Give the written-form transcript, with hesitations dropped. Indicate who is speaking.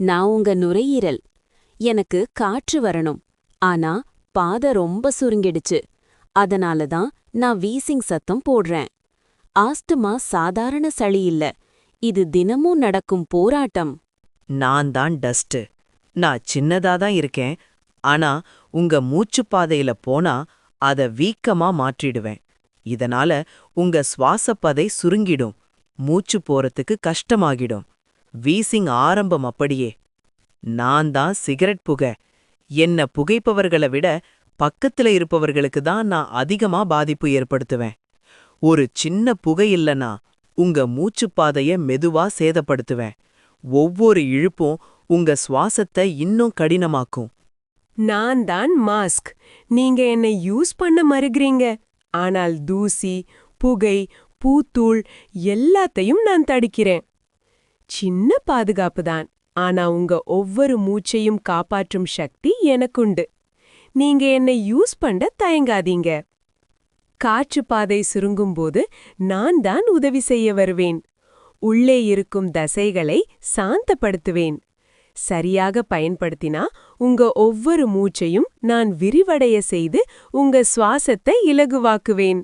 Speaker 1: நான் உங்க நுரையீரல். எனக்கு காற்று வரணும். ஆனா பாதை ரொம்ப சுருங்கிடுச்சு. அதனால தான் நான் வீசிங் சத்தம் போடுறேன். ஆஸ்துமா சாதாரண சளி இல்ல. இது தினமும் நடக்கும் போராட்டம்.
Speaker 2: நான் தான் டஸ்ட். நான் சின்னதா தான் இருக்கேன். ஆனா உங்க மூச்சுப்பாதையில போனா அத வீக்கமா மாற்றிடுவேன். இதனால உங்க சுவாசப்பதை சுருங்கிடும். மூச்சு போறதுக்கு கஷ்டமாகிடும். வீசிங் ஆரம்பம் அப்படியே. நான் தான் சிகரெட் புகை. என்ன புகைப்பவர்களை விட பக்கத்துல இருப்பவர்களுக்கு தான் நான் அதிகமா பாதிப்பு ஏற்படுத்துவேன். ஒரு சின்ன புகை இல்லனா உங்க மூச்சுப்பாதைய மெதுவா சேதப்படுத்துவேன். ஒவ்வொரு இழுப்பும் உங்க சுவாசத்தை இன்னும் கடினமாக்கும்.
Speaker 3: நான் தான் மாஸ்க். நீங்க என்ன யூஸ் பண்ண மறுக்கிறீங்க. ஆனால் தூசி, புகை, பூத்தூள் எல்லாத்தையும் நான் தடுக்கிறேன். சின்ன பாதுகாப்பு தான். ஆனா உங்க ஒவ்வொரு மூச்சையும் காப்பாற்றும் சக்தி எனக்குண்டு. நீங்க என்னை யூஸ் பண்ண தயங்காதீங்க. காற்றுப்பாதை சுருங்கும்போது நான் தான் உதவி செய்ய வருவேன். உள்ளே இருக்கும் தசைகளை சாந்தப்படுத்துவேன். சரியாக பயன்படுத்தினா உங்க ஒவ்வொரு மூச்சையும் நான் விரிவடைய செய்து உங்க சுவாசத்தை இலகுவாக்குவேன்.